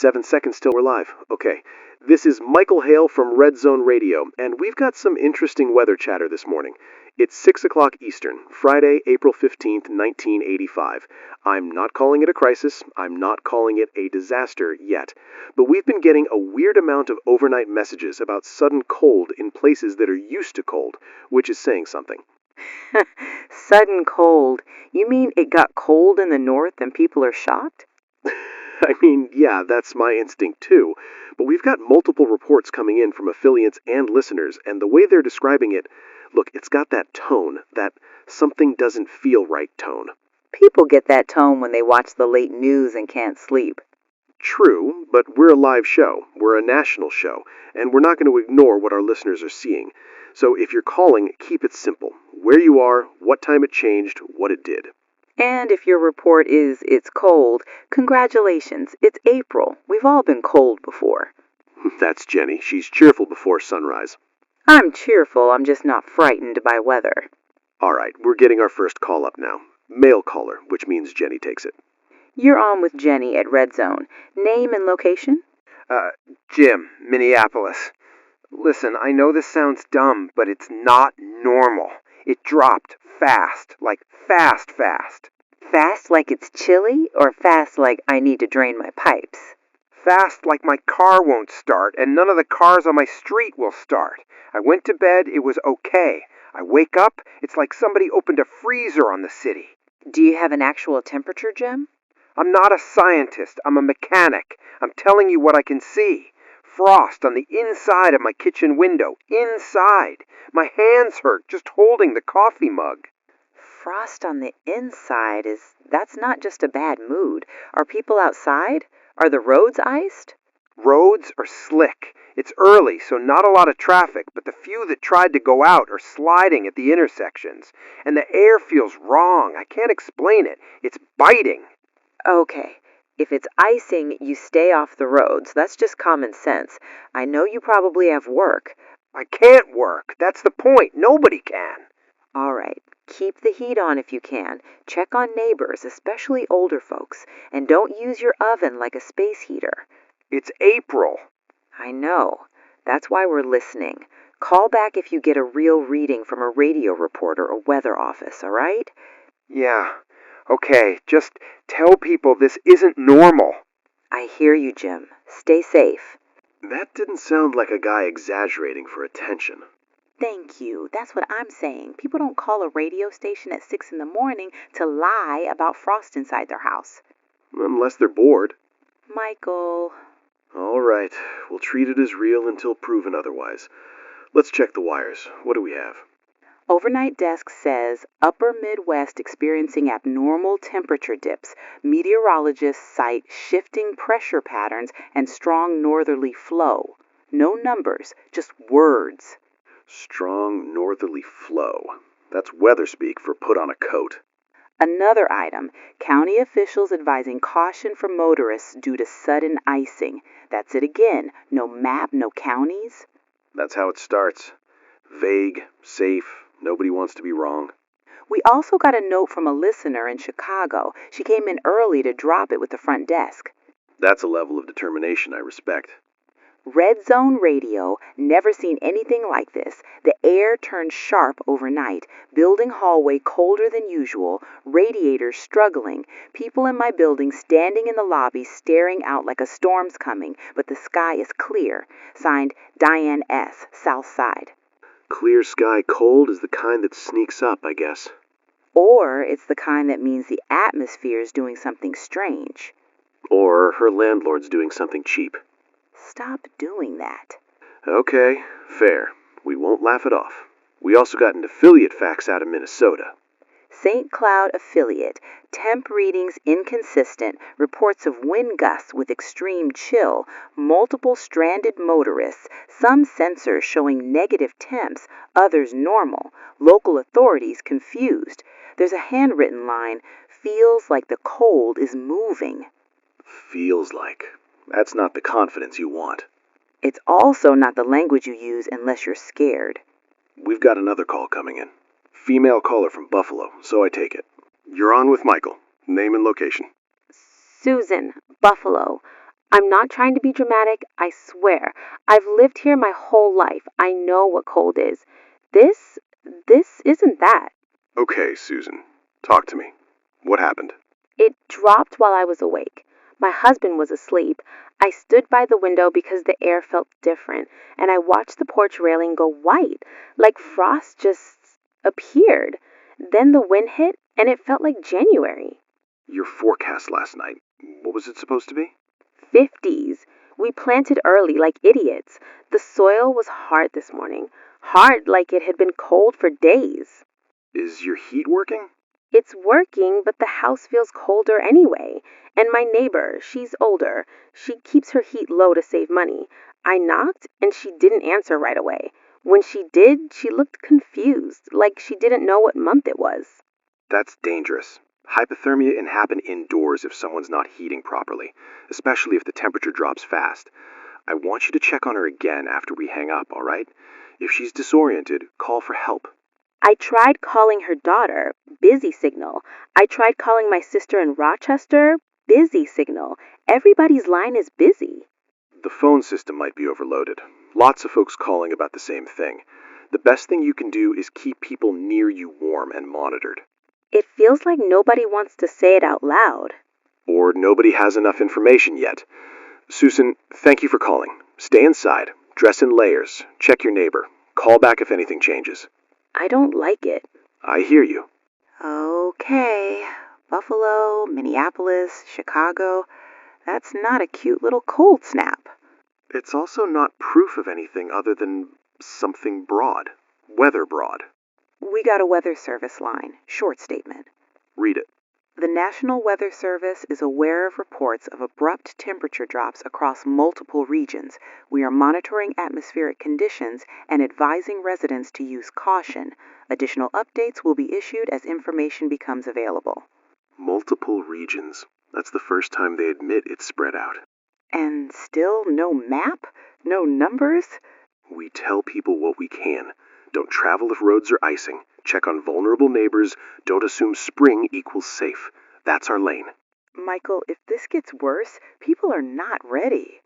7 seconds till we're live. Okay. This is Michael Hale from Red Zone Radio, and we've got some interesting weather chatter this morning. It's 6 o'clock Eastern, Friday, April 15th, 1985. I'm not calling it a crisis. I'm not calling it a disaster yet. But we've been getting a weird amount of overnight messages about sudden cold in places that are used to cold, which is saying something. Sudden cold. You mean it got cold in the north and people are shocked? I mean, yeah, that's my instinct too. But we've got multiple reports coming in from affiliates and listeners, and the way they're describing it, look, it's got that tone, that something doesn't feel right tone. People get that tone when they watch the late news and can't sleep. True, but we're a live show. We're a national show, and we're not going to ignore what our listeners are seeing. So if you're calling, keep it simple. Where you are, what time it changed, what it did. And if your report is it's cold, congratulations, it's April. We've all been cold before. That's Jenny. She's cheerful before sunrise. I'm cheerful, I'm just not frightened by weather. All right, we're getting our first call up now. Male caller, which means Jenny takes it. You're on with Jenny at Red Zone. Name and location? Jim, Minneapolis. Listen, I know this sounds dumb, but it's not normal. It dropped fast, like fast. Fast like it's chilly, or fast like I need to drain my pipes? Fast like my car won't start, and none of the cars on my street will start. I went to bed, it was okay. I wake up, it's like somebody opened a freezer on the city. Do you have an actual temperature, Jim? I'm not a scientist, I'm a mechanic. I'm telling you what I can see. Frost on the inside of my kitchen window. Inside. My hands hurt just holding the coffee mug. Frost on the inside that's not just a bad mood. Are people outside? Are the roads iced? Roads are slick. It's early, so not a lot of traffic, but the few that tried to go out are sliding at the intersections. And the air feels wrong. I can't explain it. It's biting. Okay. If it's icing, you stay off the roads. That's just common sense. I know you probably have work. I can't work. That's the point. Nobody can. All right. Keep the heat on if you can. Check on neighbors, especially older folks. And don't use your oven like a space heater. It's April. I know. That's why we're listening. Call back if you get a real reading from a radio reporter or weather office, all right? Yeah. Okay, just tell people this isn't normal. I hear you, Jim. Stay safe. That didn't sound like a guy exaggerating for attention. Thank you. That's what I'm saying. People don't call a radio station at 6 in the morning to lie about frost inside their house. Unless they're bored. Michael. All right, we'll treat it as real until proven otherwise. Let's check the wires. What do we have? Overnight desk says upper Midwest experiencing abnormal temperature dips. Meteorologists cite shifting pressure patterns and strong northerly flow. No numbers, just words. Strong northerly flow. That's weather speak for put on a coat. Another item, county officials advising caution for motorists due to sudden icing. That's it again. No map, no counties. That's how it starts. Vague, safe, nobody wants to be wrong. We also got a note from a listener in Chicago. She came in early to drop it with the front desk. That's a level of determination I respect. Red Zone Radio, never seen anything like this. The air turned sharp overnight. Building hallway colder than usual. Radiators struggling. People in my building standing in the lobby staring out like a storm's coming, but the sky is clear. Signed, Diane S., South Side. Clear sky cold is the kind that sneaks up, I guess. Or it's the kind that means the atmosphere is doing something strange. Or her landlord's doing something cheap. Stop doing that. Okay, fair. We won't laugh it off. We also got an affiliate fax out of Minnesota. St. Cloud affiliate. Temp readings inconsistent. Reports of wind gusts with extreme chill. Multiple stranded motorists. Some sensors showing negative temps. Others normal. Local authorities confused. There's a handwritten line. Feels like the cold is moving. Feels like. That's not the confidence you want. It's also not the language you use unless you're scared. We've got another call coming in. Female caller from Buffalo, so I take it. You're on with Michael. Name and location. Susan, Buffalo. I'm not trying to be dramatic, I swear. I've lived here my whole life. I know what cold is. This, this isn't that. Okay, Susan. Talk to me. What happened? It dropped while I was awake. My husband was asleep. I stood by the window because the air felt different, and I watched the porch railing go white, like frost just appeared. Then the wind hit, and it felt like January. Your forecast last night. What was it supposed to be? 50s. We planted early like idiots. The soil was hard this morning. Hard like it had been cold for days. Is your heat working? It's working, but the house feels colder anyway. And my neighbor, she's older. She keeps her heat low to save money. I knocked, and she didn't answer right away. When she did, she looked confused, like she didn't know what month it was. That's dangerous. Hypothermia can happen indoors if someone's not heating properly, especially if the temperature drops fast. I want you to check on her again after we hang up, all right? If she's disoriented, call for help. I tried calling her daughter, busy signal. I tried calling my sister in Rochester, busy signal. Everybody's line is busy. The phone system might be overloaded. Lots of folks calling about the same thing. The best thing you can do is keep people near you warm and monitored. It feels like nobody wants to say it out loud. Or nobody has enough information yet. Susan, thank you for calling. Stay inside. Dress in layers. Check your neighbor. Call back if anything changes. I don't like it. I hear you. Okay, Buffalo, Minneapolis, Chicago. That's not a cute little cold snap. It's also not proof of anything other than something broad. Weather broad. We got a Weather Service line. Short statement. Read it. The National Weather Service is aware of reports of abrupt temperature drops across multiple regions. We are monitoring atmospheric conditions and advising residents to use caution. Additional updates will be issued as information becomes available. Multiple regions. That's the first time they admit it's spread out. And still no map? No numbers? We tell people what we can. Don't travel if roads are icing. Check on vulnerable neighbors. Don't assume spring equals safe. That's our lane. Michael, if this gets worse, people are not ready.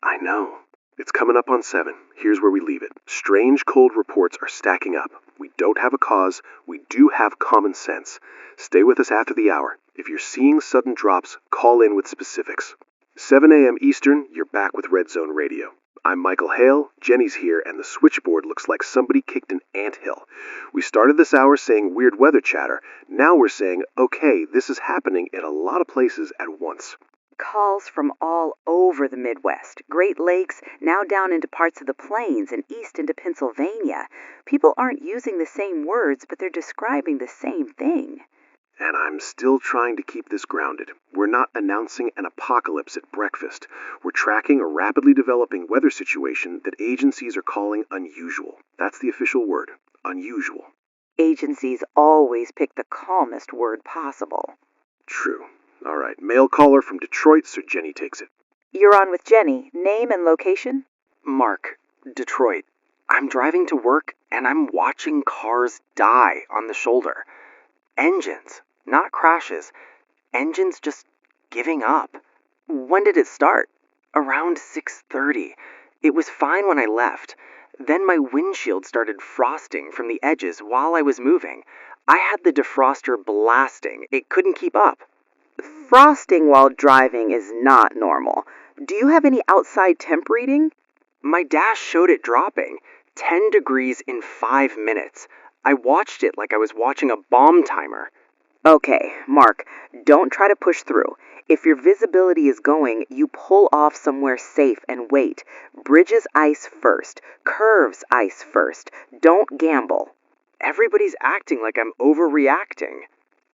I know. It's coming up on 7. Here's where we leave it. Strange cold reports are stacking up. We don't have a cause. We do have common sense. Stay with us after the hour. If you're seeing sudden drops, call in with specifics. 7 a.m. Eastern, you're back with Red Zone Radio. I'm Michael Hale, Jenny's here, and the switchboard looks like somebody kicked an anthill. We started this hour saying weird weather chatter. Now we're saying, okay, this is happening in a lot of places at once. Calls from all over the Midwest, Great Lakes, now down into parts of the plains and east into Pennsylvania. People aren't using the same words, but they're describing the same thing. And I'm still trying to keep this grounded. We're not announcing an apocalypse at breakfast. We're tracking a rapidly developing weather situation that agencies are calling unusual. That's the official word, unusual. Agencies always pick the calmest word possible. True. All right, male caller from Detroit, so Jenny takes it. You're on with Jenny. Name and location? Mark, Detroit. I'm driving to work and I'm watching cars die on the shoulder. Engines, not crashes. Engines just giving up. When did it start? Around 6:30. It was fine when I left. Then my windshield started frosting from the edges while I was moving. I had the defroster blasting. It couldn't keep up. Frosting while driving is not normal. Do you have any outside temp reading? My dash showed it dropping. 10 degrees in 5 minutes. I watched it like I was watching a bomb timer. Okay, Mark, don't try to push through. If your visibility is going, you pull off somewhere safe and wait. Bridges ice first. Curves ice first. Don't gamble. Everybody's acting like I'm overreacting.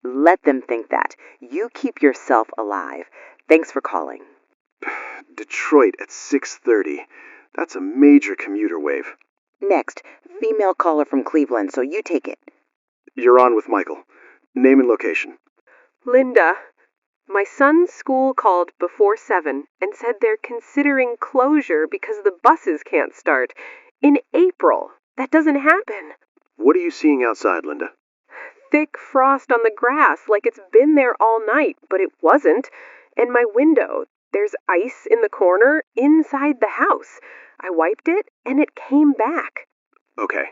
Let them think that. You keep yourself alive. Thanks for calling. Detroit at 6:30. That's a major commuter wave. Next, female caller from Cleveland, so you take it. You're on with Michael. Name and location. Linda, my son's school called before 7 and said they're considering closure because the buses can't start. In April. That doesn't happen. What are you seeing outside, Linda? Thick frost on the grass, like it's been there all night, but it wasn't. And my window, There's ice in the corner inside the house. I wiped it and it came back. Okay.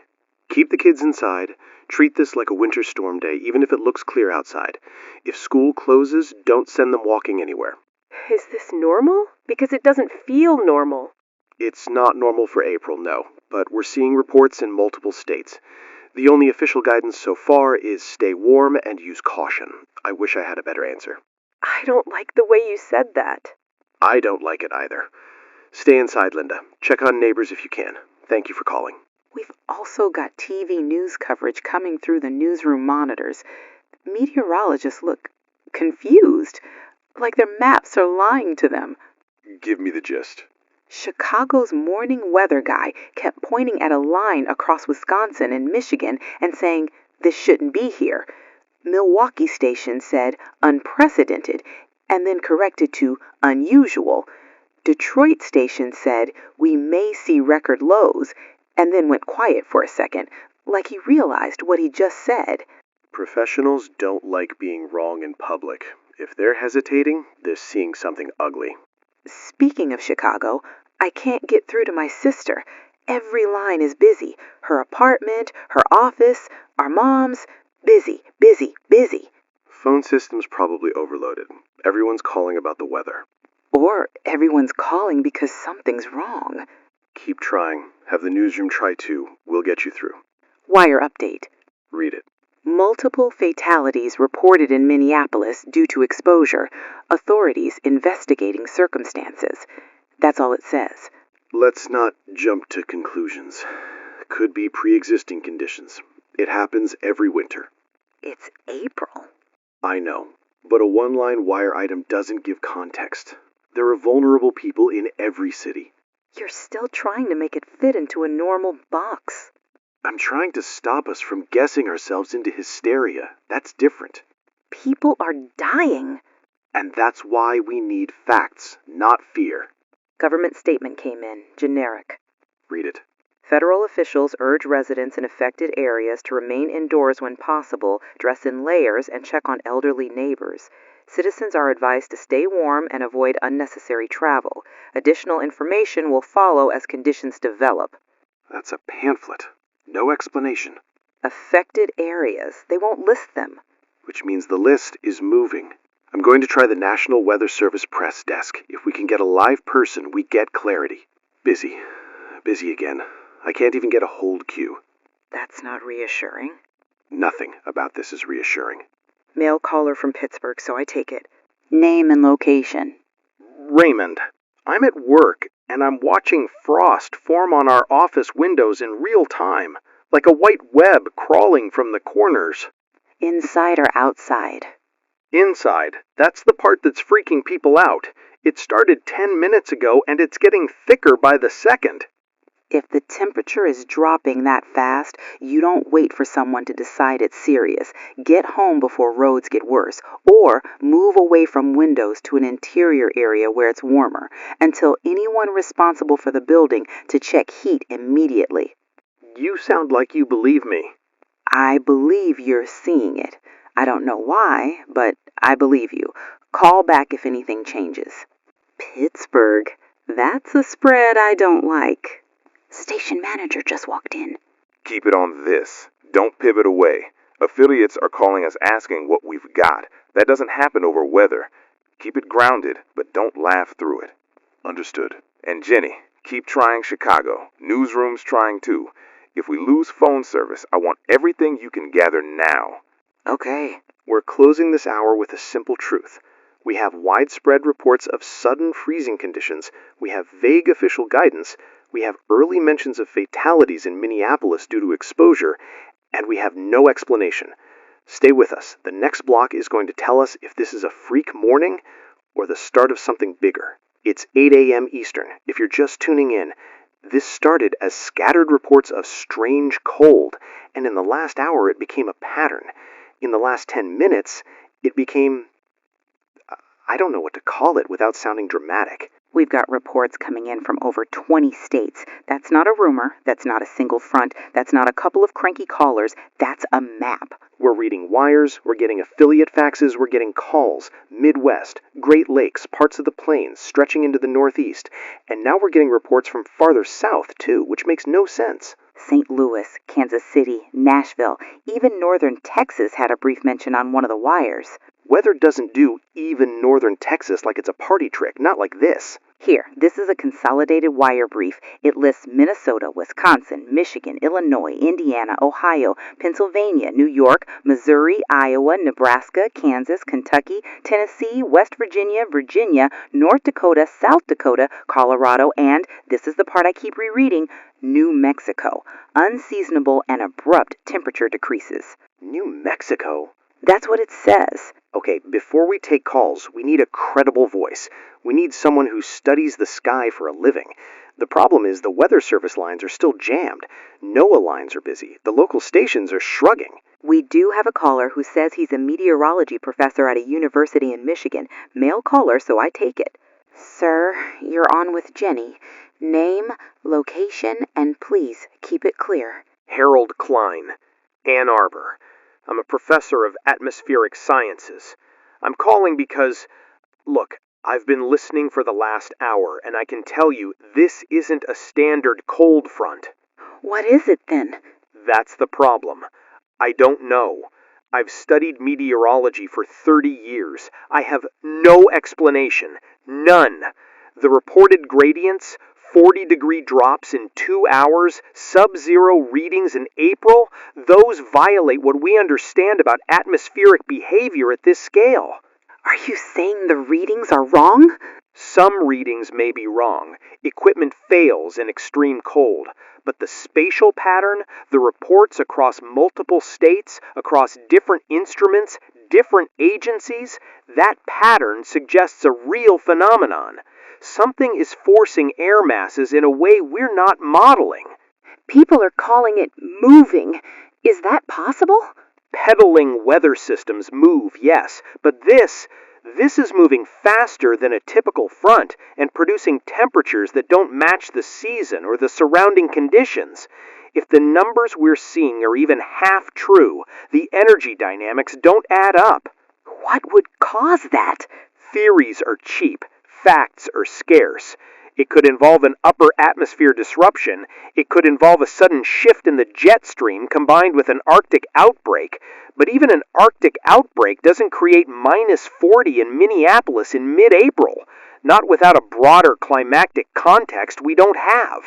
Keep the kids inside. Treat this like a winter storm day, even if it looks clear outside. If school closes, don't send them walking anywhere. Is this normal? Because it doesn't feel normal. It's not normal for April, no, but we're seeing reports in multiple states. The only official guidance so far is stay warm and use caution. I wish I had a better answer. I don't like the way you said that. I don't like it either. Stay inside, Linda. Check on neighbors if you can. Thank you for calling. We've also got TV news coverage coming through the newsroom monitors. Meteorologists look confused, like their maps are lying to them. Give me the gist. Chicago's morning weather guy kept pointing at a line across Wisconsin and Michigan and saying, "This shouldn't be here." Milwaukee station said, "Unprecedented," and then corrected to "unusual." Detroit station said, "We may see record lows," and then went quiet for a second, like he realized what he just said. Professionals don't like being wrong in public. If they're hesitating, they're seeing something ugly. Speaking of Chicago, I can't get through to my sister. Every line is busy. Her apartment, her office, our mom's. Busy, busy, busy. Phone system's probably overloaded. Everyone's calling about the weather. Or everyone's calling because something's wrong. Keep trying. Have the newsroom try too. We'll get you through. Wire update. Read it. Multiple fatalities reported in Minneapolis due to exposure. Authorities investigating circumstances. That's all it says. Let's not jump to conclusions. Could be pre-existing conditions. It happens every winter. It's April. I know, but a one-line wire item doesn't give context. There are vulnerable people in every city. You're still trying to make it fit into a normal box. I'm trying to stop us from guessing ourselves into hysteria. That's different. People are dying. And that's why we need facts, not fear. Government statement came in, generic. Read it. Federal officials urge residents in affected areas to remain indoors when possible, dress in layers, and check on elderly neighbors. Citizens are advised to stay warm and avoid unnecessary travel. Additional information will follow as conditions develop. That's a pamphlet. No explanation. Affected areas. They won't list them. Which means the list is moving. I'm going to try the National Weather Service press desk. If we can get a live person, we get clarity. Busy. Busy again. I can't even get a hold queue. That's not reassuring. Nothing about this is reassuring. Male caller from Pittsburgh, so I take it. Name and location. Raymond, I'm at work, and I'm watching frost form on our office windows in real time, like a white web crawling from the corners. Inside or outside? Inside. That's the part that's freaking people out. It started 10 minutes ago, and it's getting thicker by the second. If the temperature is dropping that fast, you don't wait for someone to decide it's serious. Get home before roads get worse, or move away from windows to an interior area where it's warmer, until anyone responsible for the building to check heat immediately. You sound like you believe me. I believe you're seeing it. I don't know why, but I believe you. Call back if anything changes. Pittsburgh. That's a spread I don't like. Station manager just walked in. Keep it on this. Don't pivot away. Affiliates are calling us asking what we've got. That doesn't happen over weather. Keep it grounded, but don't laugh through it. Understood. And Jenny, keep trying Chicago. Newsroom's trying too. If we lose phone service, I want everything you can gather now. Okay. We're closing this hour with a simple truth. We have widespread reports of sudden freezing conditions. We have vague official guidance. We have early mentions of fatalities in Minneapolis due to exposure, and we have no explanation. Stay with us. The next block is going to tell us if this is a freak morning or the start of something bigger. It's 8 a.m. Eastern. If you're just tuning in, this started as scattered reports of strange cold, and in the last hour it became a pattern. In the last 10 minutes, it became... I don't know what to call it without sounding dramatic. We've got reports coming in from over 20 states. That's not a rumor. That's not a single front. That's not a couple of cranky callers. That's a map. We're reading wires, we're getting affiliate faxes, we're getting calls, Midwest, Great Lakes, parts of the plains, stretching into the Northeast, and now we're getting reports from farther south, too, which makes no sense. St. Louis, Kansas City, Nashville, even northern Texas had a brief mention on one of the wires. Weather doesn't do even northern Texas like it's a party trick, not like this. Here, this is a consolidated wire brief. It lists Minnesota, Wisconsin, Michigan, Illinois, Indiana, Ohio, Pennsylvania, New York, Missouri, Iowa, Nebraska, Kansas, Kentucky, Tennessee, West Virginia, Virginia, North Dakota, South Dakota, Colorado, and, this is the part I keep rereading, New Mexico. Unseasonable and abrupt temperature decreases. New Mexico? That's what it says. Okay, before we take calls, we need a credible voice. We need someone who studies the sky for a living. The problem is the Weather Service lines are still jammed. NOAA lines are busy. The local stations are shrugging. We do have a caller who says he's a meteorology professor at a university in Michigan. Male caller, so I take it. Sir, you're on with Jenny. Name, location, and please keep it clear. Harold Klein, Ann Arbor. I'm a professor of atmospheric sciences. I'm calling because, look, I've been listening for the last hour, and I can tell you this isn't a standard cold front. What is it then? That's the problem. I don't know. I've studied meteorology for 30 years. I have no explanation. None. The reported gradients, 40-degree drops in 2 hours, sub-zero readings in April, those violate what we understand about atmospheric behavior at this scale. Are you saying the readings are wrong? Some readings may be wrong. Equipment fails in extreme cold. But the spatial pattern, the reports across multiple states, across different instruments, different agencies, that pattern suggests a real phenomenon. Something is forcing air masses in a way we're not modeling. People are calling it moving. Is that possible? Pedaling weather systems move, yes, but this is moving faster than a typical front and producing temperatures that don't match the season or the surrounding conditions. If the numbers we're seeing are even half true, the energy dynamics don't add up. What would cause that? Theories are cheap. Facts are scarce. It could involve an upper atmosphere disruption. It could involve a sudden shift in the jet stream combined with an Arctic outbreak. But even an Arctic outbreak doesn't create minus 40 in Minneapolis in mid-April. Not without a broader climactic context we don't have.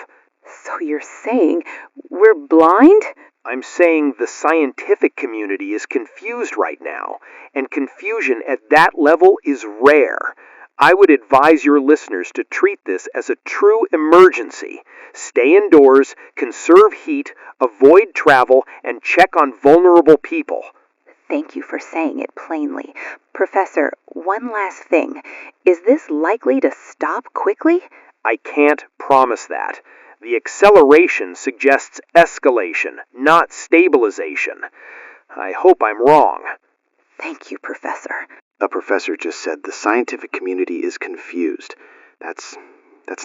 So you're saying we're blind? I'm saying the scientific community is confused right now, and confusion at that level is rare. I would advise your listeners to treat this as a true emergency. Stay indoors, conserve heat, avoid travel, and check on vulnerable people. Thank you for saying it plainly. Professor, one last thing. Is this likely to stop quickly? I can't promise that. The acceleration suggests escalation, not stabilization. I hope I'm wrong. Thank you, Professor. A professor just said the scientific community is confused. That's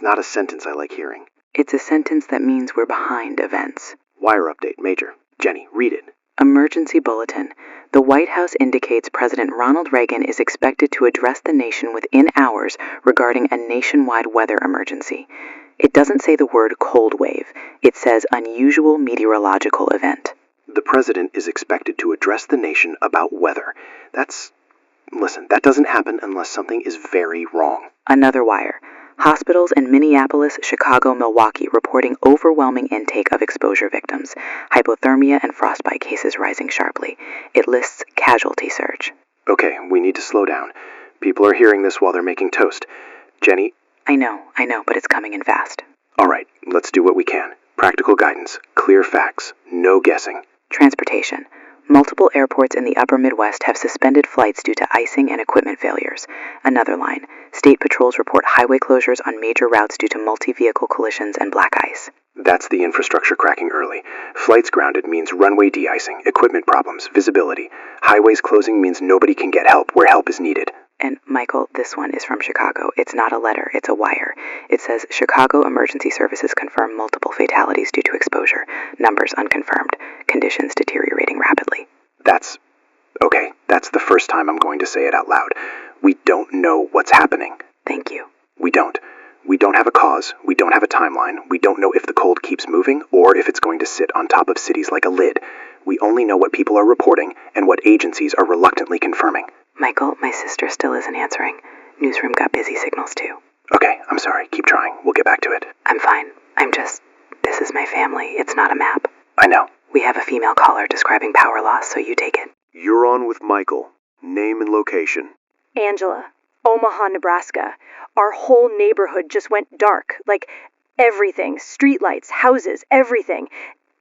not a sentence I like hearing. It's a sentence that means we're behind events. Wire update, Major. Jenny, read it. Emergency bulletin. The White House indicates President Ronald Reagan is expected to address the nation within hours regarding a nationwide weather emergency. It doesn't say the word cold wave. It says unusual meteorological event. The president is expected to address the nation about weather. Listen, that doesn't happen unless something is very wrong. Another wire. Hospitals in Minneapolis, Chicago, Milwaukee reporting overwhelming intake of exposure victims. Hypothermia and frostbite cases rising sharply. It lists casualty surge. Okay, we need to slow down. People are hearing this while they're making toast. Jenny? I know, but it's coming in fast. All right, let's do what we can. Practical guidance, clear facts, no guessing. Transportation. Multiple airports in the upper Midwest have suspended flights due to icing and equipment failures. Another line. State patrols report highway closures on major routes due to multi-vehicle collisions and black ice. That's the infrastructure cracking early. Flights grounded means runway de-icing, equipment problems, visibility. Highways closing means nobody can get help where help is needed. And Michael, this one is from Chicago. It's not a letter, it's a wire. It says, Chicago Emergency Services confirm multiple fatalities due to exposure. Numbers unconfirmed. Conditions deteriorating rapidly. That's the first time I'm going to say it out loud. We don't know what's happening. Thank you. We don't. We don't have a cause. We don't have a timeline. We don't know if the cold keeps moving or if it's going to sit on top of cities like a lid. We only know what people are reporting and what agencies are reluctantly confirming. Michael, my sister still isn't answering. Newsroom got busy signals too. Okay, I'm sorry. Keep trying. We'll get back to it. I'm fine. This is my family. It's not a map. I know. We have a female caller describing power loss, so you take it. You're on with Michael. Name and location. Angela, Omaha, Nebraska. Our whole neighborhood just went dark. Like everything. Streetlights, houses, everything.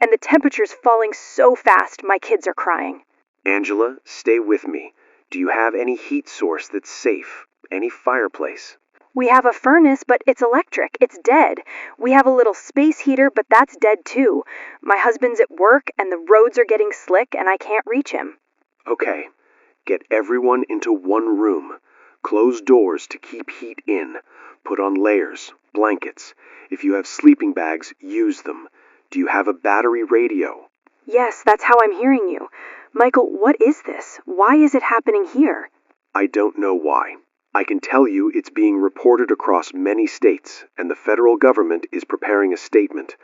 And the temperature's falling so fast, my kids are crying. Angela, stay with me. Do you have any heat source that's safe? Any fireplace? We have a furnace, but it's electric. It's dead. We have a little space heater, but that's dead too. My husband's at work, and the roads are getting slick, and I can't reach him. Okay. Get everyone into one room. Close doors to keep heat in. Put on layers, blankets. If you have sleeping bags, use them. Do you have a battery radio? Yes, that's how I'm hearing you. Michael, what is this? Why is it happening here? I don't know why. I can tell you it's being reported across many states, and the federal government is preparing a statement.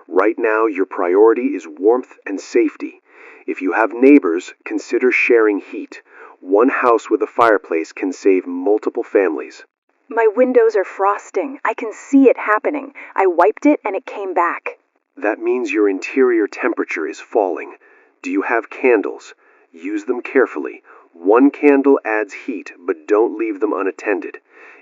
Right now, your priority is warmth and safety. If you have neighbors, consider sharing heat. One house with a fireplace can save multiple families. My windows are frosting. I can see it happening. I wiped it and it came back. That means your interior temperature is falling. Do you have candles? Use them carefully. One candle adds heat, but don't leave them unattended.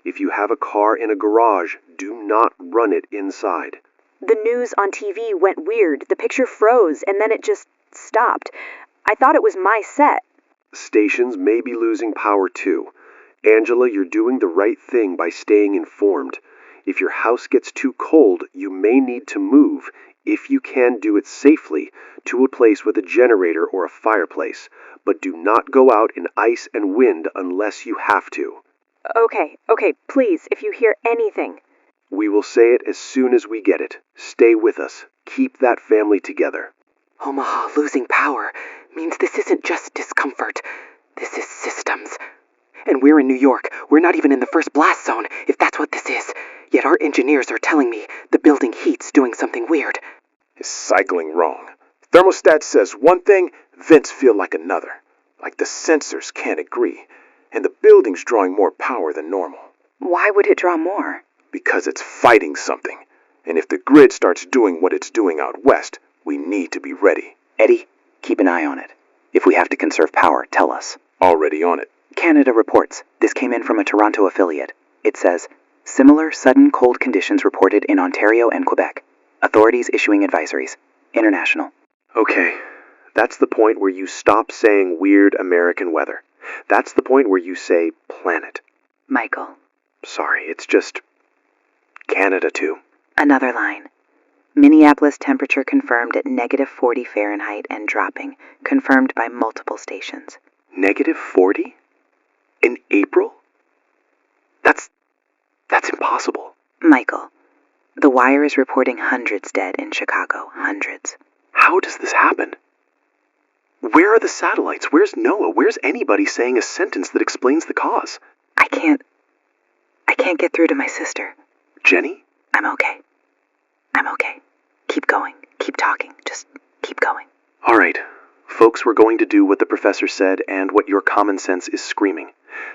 If you have a car in a garage, do not run it inside. The news on TV went weird. The picture froze, and then it just stopped. I thought it was my set. Stations may be losing power too. Angela, you're doing the right thing by staying informed. If your house gets too cold, you may need to move, if you can do it safely, to a place with a generator or a fireplace. But do not go out in ice and wind unless you have to. Okay, please, if you hear anything. We will say it as soon as we get it. Stay with us. Keep that family together. Omaha losing power means this isn't just discomfort. This is systems. And we're in New York. We're not even in the first blast zone, if that's what this is. Yet our engineers are telling me the building heat's doing something weird. It's cycling wrong. Thermostat says one thing, vents feel like another. Like the sensors can't agree. And the building's drawing more power than normal. Why would it draw more? Because it's fighting something. And if the grid starts doing what it's doing out west, we need to be ready. Eddie, keep an eye on it. If we have to conserve power, tell us. Already on it. Canada reports. This came in from a Toronto affiliate. It says, similar sudden cold conditions reported in Ontario and Quebec. Authorities issuing advisories. International. Okay, that's the point where you stop saying weird American weather. That's the point where you say planet. Michael. Sorry, it's just Canada too. Another line. Minneapolis temperature confirmed at -40 Fahrenheit and dropping. Confirmed by multiple stations. -40? In April? That's impossible. Michael. The Wire is reporting hundreds dead in Chicago. Hundreds. How does this happen? Where are the satellites? Where's NOAA? Where's anybody saying a sentence that explains the cause? I can't get through to my sister. Jenny? I'm okay. Keep going. Keep talking. Just keep going. All right. Folks, we're going to do what the professor said and what your common sense is screaming.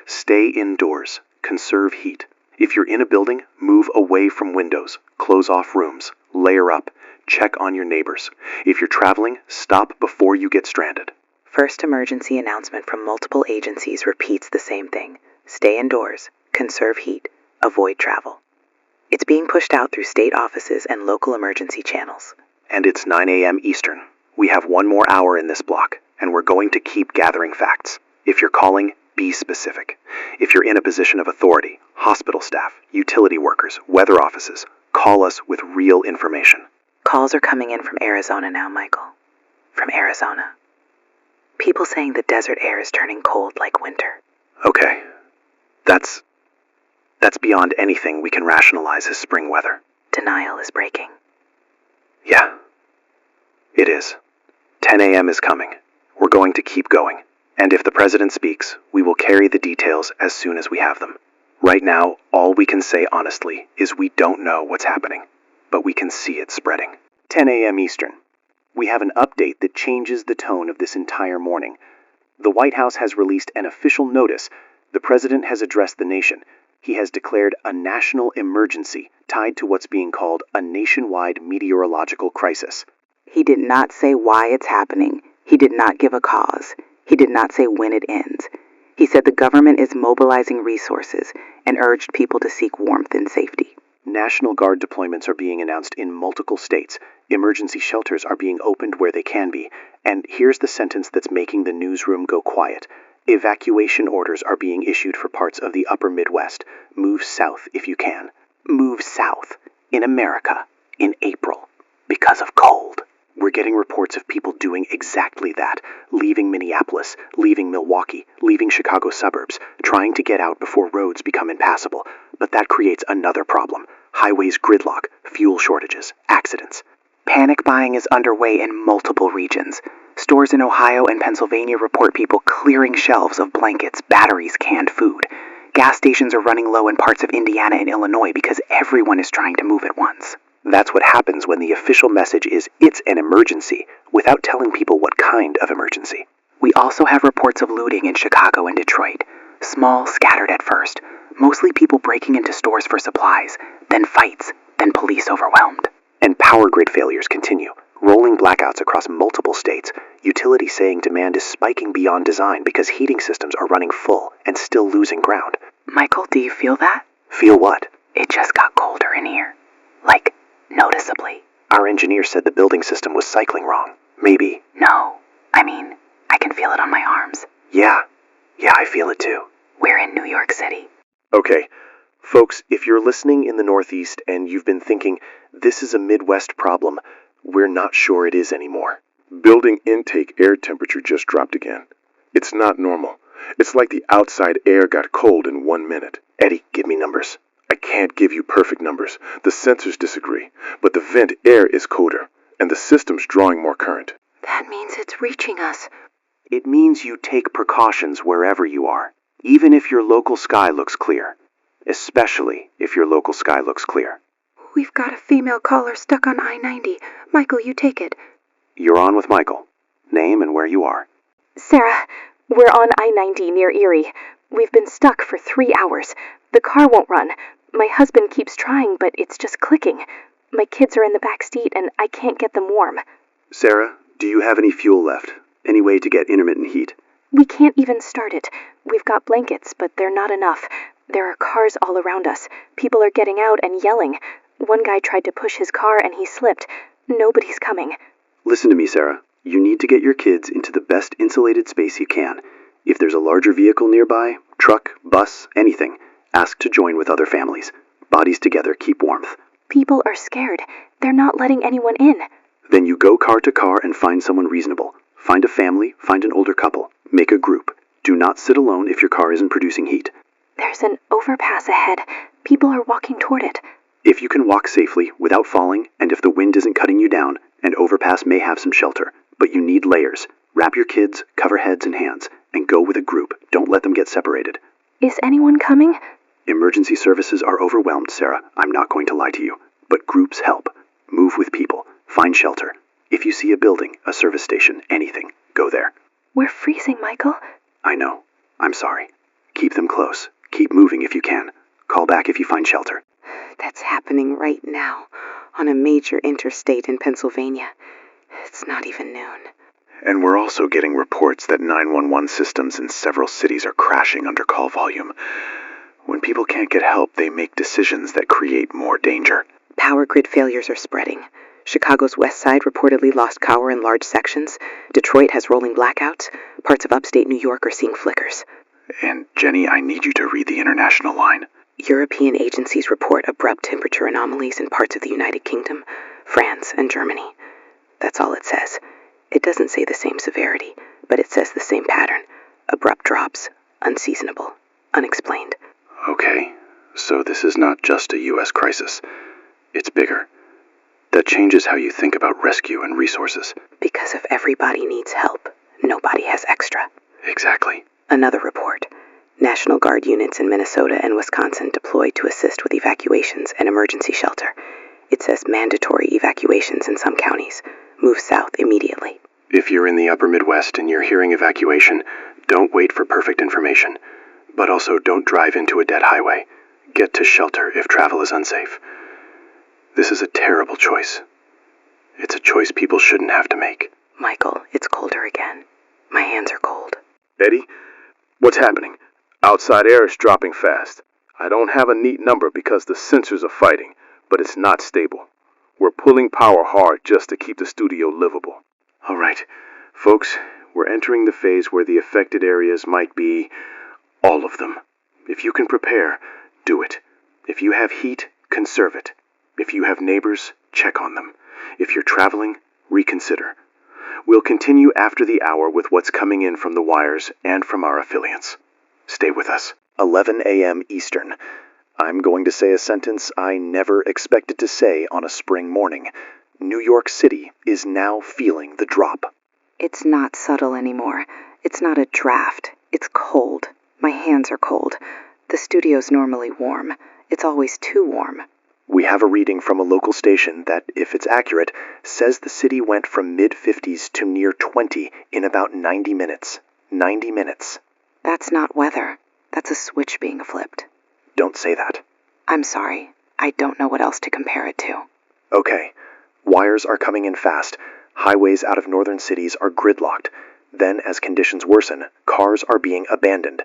Stay indoors. Conserve heat. If you're in a building, move away from windows. Close off rooms. Layer up. Check on your neighbors. If you're traveling, stop before you get stranded. First emergency announcement from multiple agencies repeats the same thing. Stay indoors. Conserve heat. Avoid travel. It's being pushed out through state offices and local emergency channels. And it's 9 a.m. Eastern. We have one more hour in this block, and we're going to keep gathering facts. If you're calling, be specific. If you're in a position of authority, hospital staff, utility workers, weather offices, call us with real information. Calls are coming in from Arizona now, Michael. From Arizona. People saying the desert air is turning cold like winter. Okay. That's beyond anything we can rationalize as spring weather. Denial is breaking. Yeah, it is. 10 a.m. is coming. We're going to keep going. And if the president speaks, we will carry the details as soon as we have them. Right now, all we can say honestly is we don't know what's happening, but we can see it spreading. 10 a.m. Eastern. We have an update that changes the tone of this entire morning. The White House has released an official notice. The president has addressed the nation. He has declared a national emergency tied to what's being called a nationwide meteorological crisis. He did not say why it's happening. He did not give a cause. He did not say when it ends. He said the government is mobilizing resources and urged people to seek warmth and safety. National Guard deployments are being announced in multiple states. Emergency shelters are being opened where they can be. And here's the sentence that's making the newsroom go quiet. Evacuation orders are being issued for parts of the upper Midwest. Move south if you can. Move south. In America. In April. Because of cold. We're getting reports of people doing exactly that. Leaving Minneapolis, leaving Milwaukee, leaving Chicago suburbs, trying to get out before roads become impassable. But that creates another problem. Highways gridlock, fuel shortages, accidents. Panic buying is underway in multiple regions. Stores in Ohio and Pennsylvania report people clearing shelves of blankets, batteries, canned food. Gas stations are running low in parts of Indiana and Illinois because everyone is trying to move at once. That's what happens when the official message is it's an emergency, without telling people what kind of emergency. We also have reports of looting in Chicago and Detroit. Small, scattered at first. Mostly people breaking into stores for supplies. Then fights. Then police overwhelmed. And power grid failures continue. Rolling blackouts across multiple states. Utilities saying demand is spiking beyond design because heating systems are running full and still losing ground. Michael, do you feel that? Feel what? It just got colder in here. Like, noticeably. Our engineer said the building system was cycling wrong. Maybe. No. I mean, I can feel it on my arms. Yeah, I feel it too. We're in New York City. Okay, folks, if you're listening in the Northeast and you've been thinking, this is a Midwest problem, we're not sure it is anymore. Building intake air temperature just dropped again. It's not normal. It's like the outside air got cold in 1 minute. Eddie, give me numbers. I can't give you perfect numbers. The sensors disagree. But the vent air is colder, and the system's drawing more current. That means it's reaching us. It means you take precautions wherever you are, even if your local sky looks clear. Especially if your local sky looks clear. We've got a female caller stuck on I-90. Michael, you take it. You're on with Michael. Name and where you are. Sarah, we're on I-90 near Erie. We've been stuck for 3 hours. The car won't run. My husband keeps trying, but it's just clicking. My kids are in the back seat, and I can't get them warm. Sarah, do you have any fuel left? Any way to get intermittent heat? We can't even start it. We've got blankets, but they're not enough. There are cars all around us. People are getting out and yelling. One guy tried to push his car, and he slipped. Nobody's coming. Listen to me, Sarah. You need to get your kids into the best insulated space you can. If there's a larger vehicle nearby, truck, bus, anything, ask to join with other families. Bodies together keep warmth. People are scared. They're not letting anyone in. Then you go car to car and find someone reasonable. Find a family, find an older couple. Make a group. Do not sit alone if your car isn't producing heat. There's an overpass ahead. People are walking toward it. If you can walk safely, without falling, and if the wind isn't cutting you down, an overpass may have some shelter. But you need layers. Wrap your kids, cover heads and hands, and go with a group. Don't let them get separated. Is anyone coming? Emergency services are overwhelmed, Sarah. I'm not going to lie to you. But groups help. Move with people. Find shelter. If you see a building, a service station, anything, go there. We're freezing, Michael. I know. I'm sorry. Keep them close. Keep moving if you can. Call back if you find shelter. That's happening right now on a major interstate in Pennsylvania. It's not even noon. And we're also getting reports that 911 systems in several cities are crashing under call volume. When people can't get help, they make decisions that create more danger. Power grid failures are spreading. Chicago's west side reportedly lost power in large sections. Detroit has rolling blackouts. Parts of upstate New York are seeing flickers. And Jenny, I need you to read the international line. European agencies report abrupt temperature anomalies in parts of the United Kingdom, France, and Germany. That's all it says. It doesn't say the same severity, but it says the same pattern. Abrupt drops, unseasonable, unexplained. Okay, so this is not just a U.S. crisis. It's bigger. That changes how you think about rescue and resources. Because if everybody needs help, nobody has extra. Exactly. Another report. National Guard units in Minnesota and Wisconsin deployed to assist with evacuations and emergency shelter. It says mandatory evacuations in some counties. Move south immediately. If you're in the upper Midwest and you're hearing evacuation, don't wait for perfect information. But also don't drive into a dead highway. Get to shelter if travel is unsafe. This is a terrible choice. It's a choice people shouldn't have to make. Michael, it's colder again. My hands are cold. Eddie, what's happening? Outside air is dropping fast. I don't have a neat number because the sensors are fighting, but it's not stable. We're pulling power hard just to keep the studio livable. All right, folks, we're entering the phase where the affected areas might be all of them. If you can prepare, do it. If you have heat, conserve it. If you have neighbors, check on them. If you're traveling, reconsider. We'll continue after the hour with what's coming in from the wires and from our affiliates. Stay with us. 11 a.m. Eastern. I'm going to say a sentence I never expected to say on a spring morning. New York City is now feeling the drop. It's not subtle anymore. It's not a draft. It's cold. My hands are cold. The studio's normally warm. It's always too warm. We have a reading from a local station that, if it's accurate, says the city went from mid-50s to near 20 in about 90 minutes. 90 minutes. That's not weather. That's a switch being flipped. Don't say that. I'm sorry. I don't know what else to compare it to. Okay. Wires are coming in fast. Highways out of northern cities are gridlocked. Then, as conditions worsen, cars are being abandoned.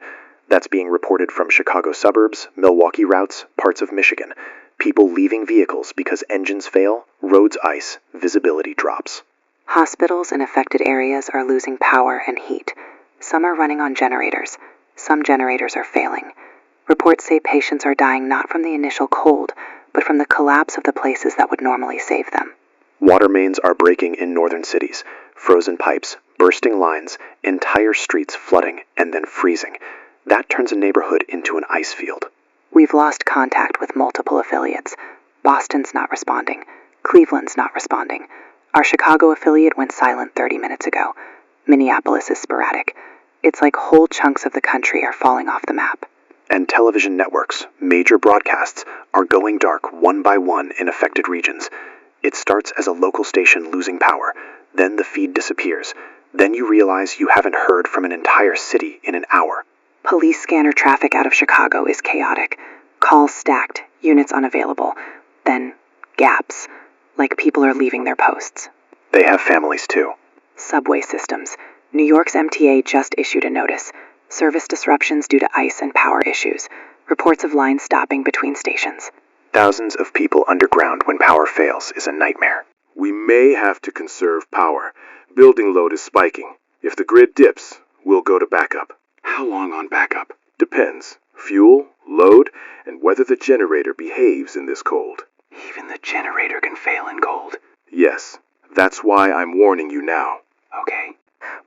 That's being reported from Chicago suburbs, Milwaukee routes, parts of Michigan. People leaving vehicles because engines fail, roads ice, visibility drops. Hospitals in affected areas are losing power and heat. Some are running on generators. Some generators are failing. Reports say patients are dying not from the initial cold, but from the collapse of the places that would normally save them. Water mains are breaking in northern cities. Frozen pipes, bursting lines, entire streets flooding and then freezing. That turns a neighborhood into an ice field. We've lost contact with multiple affiliates. Boston's not responding. Cleveland's not responding. Our Chicago affiliate went silent 30 minutes ago. Minneapolis is sporadic. It's like whole chunks of the country are falling off the map. And television networks, major broadcasts, are going dark one by one in affected regions. It starts as a local station losing power. Then the feed disappears. Then you realize you haven't heard from an entire city in an hour. Police scanner traffic out of Chicago is chaotic. Calls stacked, units unavailable. Then gaps, like people are leaving their posts. They have families too. Subway systems. New York's MTA just issued a notice. Service disruptions due to ice and power issues. Reports of lines stopping between stations. Thousands of people underground when power fails is a nightmare. We may have to conserve power. Building load is spiking. If the grid dips, we'll go to backup. How long on backup? Depends. Fuel, load, and whether the generator behaves in this cold. Even the generator can fail in cold. Yes, that's why I'm warning you now. Okay.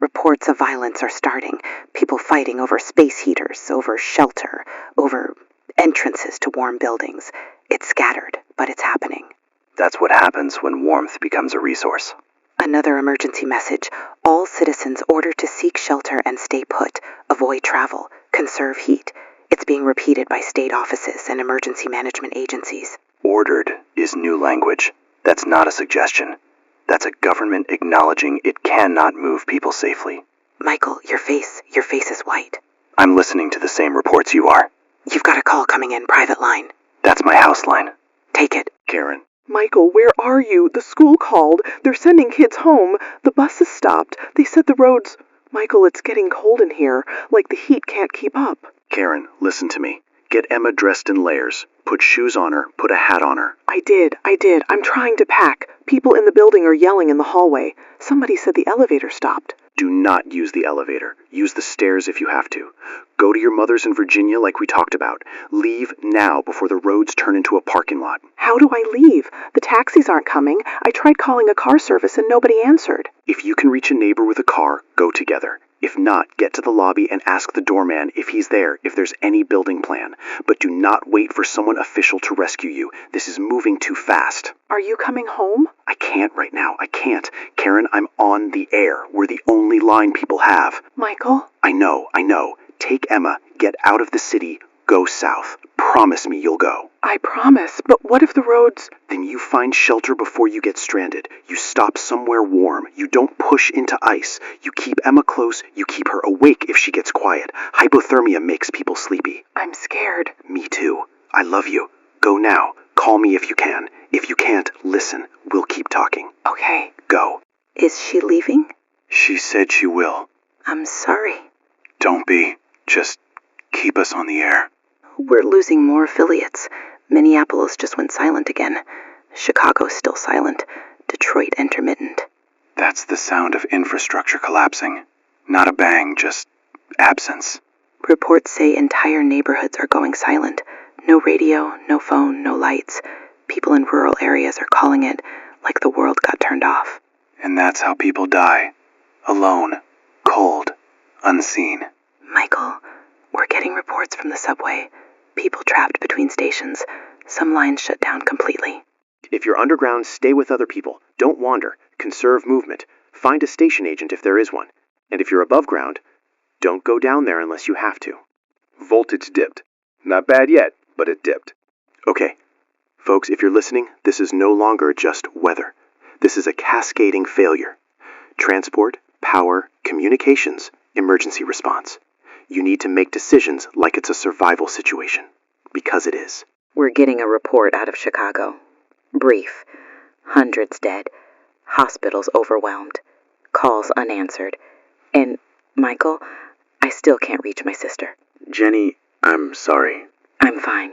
Reports of violence are starting. People fighting over space heaters, over shelter, over entrances to warm buildings. It's scattered, but it's happening. That's what happens when warmth becomes a resource. Another emergency message. All citizens ordered to seek shelter and stay put. Avoid travel. Conserve heat. It's being repeated by state offices and emergency management agencies. Ordered is new language. That's not a suggestion. That's a government acknowledging it cannot move people safely. Michael, your face is white. I'm listening to the same reports you are. You've got a call coming in, private line. That's my house line. Take it. Karen. Michael, where are you? The school called. They're sending kids home. The bus has stopped. They said the roads... Michael, it's getting cold in here. Like the heat can't keep up. Karen, listen to me. Get Emma dressed in layers. Put shoes on her. Put a hat on her. I did. I'm trying to pack. People in the building are yelling in the hallway. Somebody said the elevator stopped. Do not use the elevator. Use the stairs if you have to. Go to your mother's in Virginia like we talked about. Leave now before the roads turn into a parking lot. How do I leave? The taxis aren't coming. I tried calling a car service and nobody answered. If you can reach a neighbor with a car, go together. If not, get to the lobby and ask the doorman if he's there, if there's any building plan. But do not wait for someone official to rescue you. This is moving too fast. Are you coming home? I can't right now. I can't. Karen, I'm on the air. We're the only line people have. Michael? I know. Take Emma, get out of the city, go south. Promise me you'll go. I promise, but what if the roads... Then you find shelter before you get stranded. You stop somewhere warm. You don't push into ice. You keep Emma close. You keep her awake if she gets quiet. Hypothermia makes people sleepy. I'm scared. Me too. I love you. Go now. Call me if you can. If you can't, listen. We'll keep talking. Okay. Go. Is she leaving? She said she will. I'm sorry. Don't be. Just keep us on the air. We're losing more affiliates. Minneapolis just went silent again. Chicago's still silent. Detroit intermittent. That's the sound of infrastructure collapsing. Not a bang, just absence. Reports say entire neighborhoods are going silent. No radio, no phone, no lights. People in rural areas are calling it like the world got turned off. And that's how people die. Alone. Cold. Unseen. Michael, we're getting reports from the subway. People trapped between stations. Some lines shut down completely. If you're underground, stay with other people. Don't wander. Conserve movement. Find a station agent if there is one. And if you're above ground, don't go down there unless you have to. Voltage dipped. Not bad yet, but it dipped. Okay. Folks, if you're listening, this is no longer just weather. This is a cascading failure. Transport, power, communications, emergency response. You need to make decisions like it's a survival situation. Because it is. We're getting a report out of Chicago. Brief. Hundreds dead. Hospitals overwhelmed. Calls unanswered. And, Michael, I still can't reach my sister. Jenny, I'm sorry. I'm fine.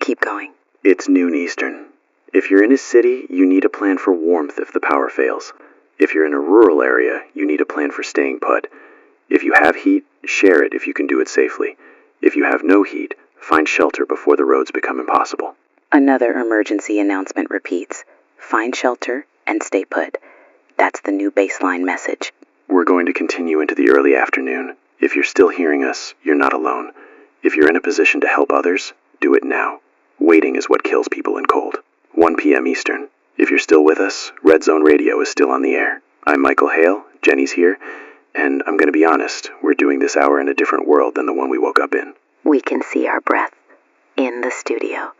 Keep going. It's noon Eastern. If you're in a city, you need a plan for warmth if the power fails. If you're in a rural area, you need a plan for staying put. If you have heat, share it if you can do it safely. If you have no heat, find shelter before the roads become impossible. Another emergency announcement repeats. Find shelter and stay put. That's the new baseline message. We're going to continue into the early afternoon. If you're still hearing us, you're not alone. If you're in a position to help others, do it now. Waiting is what kills people in cold. 1 p.m. Eastern. If you're still with us, Red Zone Radio is still on the air. I'm Michael Hale, Jenny's here, and I'm going to be honest, we're doing this hour in a different world than the one we woke up in. We can see our breath in the studio.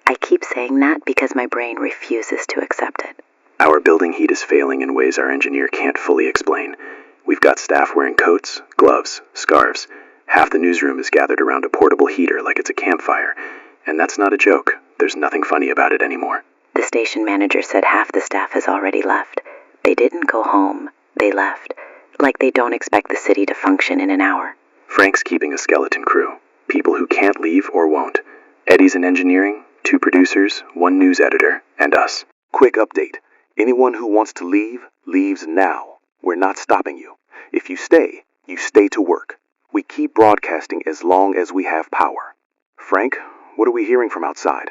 I keep saying that because my brain refuses to accept it. Our building heat is failing in ways our engineer can't fully explain. We've got staff wearing coats, gloves, scarves. Half the newsroom is gathered around a portable heater like it's a campfire. And that's not a joke. There's nothing funny about it anymore. The station manager said half the staff has already left. They didn't go home. They left. Like they don't expect the city to function in an hour. Frank's keeping a skeleton crew. People who can't leave or won't. Eddie's in engineering, 2 producers, 1 news editor, and us. Quick update. Anyone who wants to leave, leaves now. We're not stopping you. If you stay to work. We keep broadcasting as long as we have power. Frank, what are we hearing from outside?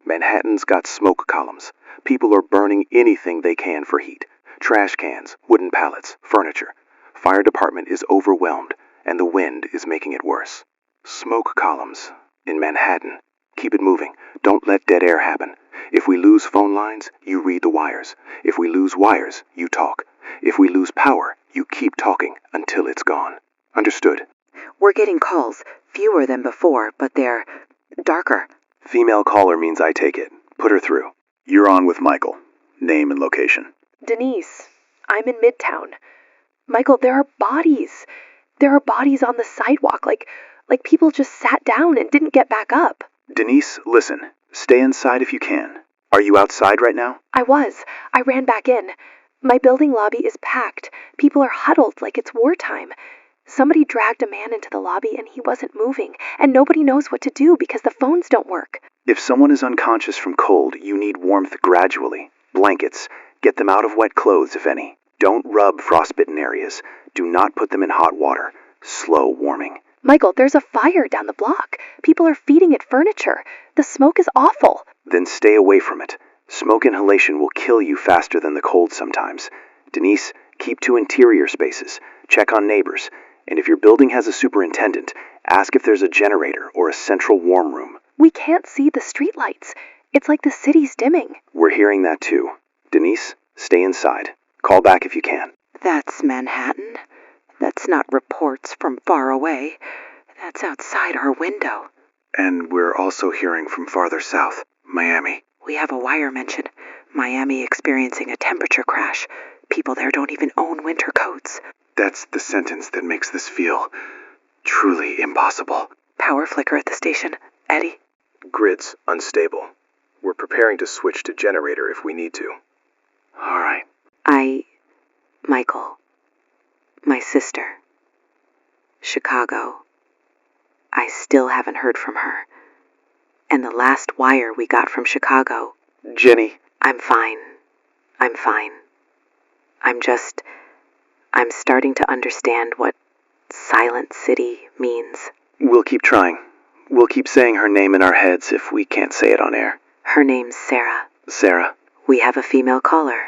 Manhattan's got smoke columns. People are burning anything they can for heat. Trash cans, wooden pallets, furniture. Fire department is overwhelmed, and the wind is making it worse. Smoke columns in Manhattan. Keep it moving. Don't let dead air happen. If we lose phone lines, you read the wires. If we lose wires, you talk. If we lose power, you keep talking until it's gone. Understood? We're getting calls, fewer than before, but they're darker. Female caller means I take it. Put her through. You're on with Michael. Name and location. Denise, I'm in Midtown. Michael, there are bodies. There are bodies on the sidewalk, like people just sat down and didn't get back up. Denise, listen. Stay inside if you can. Are you outside right now? I was. I ran back in. My building lobby is packed. People are huddled like it's wartime. Somebody dragged a man into the lobby and he wasn't moving, and nobody knows what to do because the phones don't work. If someone is unconscious from cold, you need warmth gradually. Blankets. Get them out of wet clothes, if any. Don't rub frostbitten areas. Do not put them in hot water. Slow warming. Michael, there's a fire down the block. People are feeding it furniture. The smoke is awful. Then stay away from it. Smoke inhalation will kill you faster than the cold sometimes. Denise, keep to interior spaces. Check on neighbors. And if your building has a superintendent, ask if there's a generator or a central warm room. We can't see the streetlights. It's like the city's dimming. We're hearing that too. Denise, stay inside. Call back if you can. That's Manhattan. That's not reports from far away. That's outside our window. And we're also hearing from farther south, Miami. We have a wire mention. Miami experiencing a temperature crash. People there don't even own winter coats. That's the sentence that makes this feel truly impossible. Power flicker at the station. Eddie? Grid's unstable. We're preparing to switch to generator if we need to. All right. Michael. My sister. Chicago. I still haven't heard from her. And the last wire we got from Chicago. Jenny. I'm fine. I'm starting to understand what Silent City means. We'll keep trying. We'll keep saying her name in our heads if we can't say it on air. Her name's Sarah. Sarah. We have a female caller.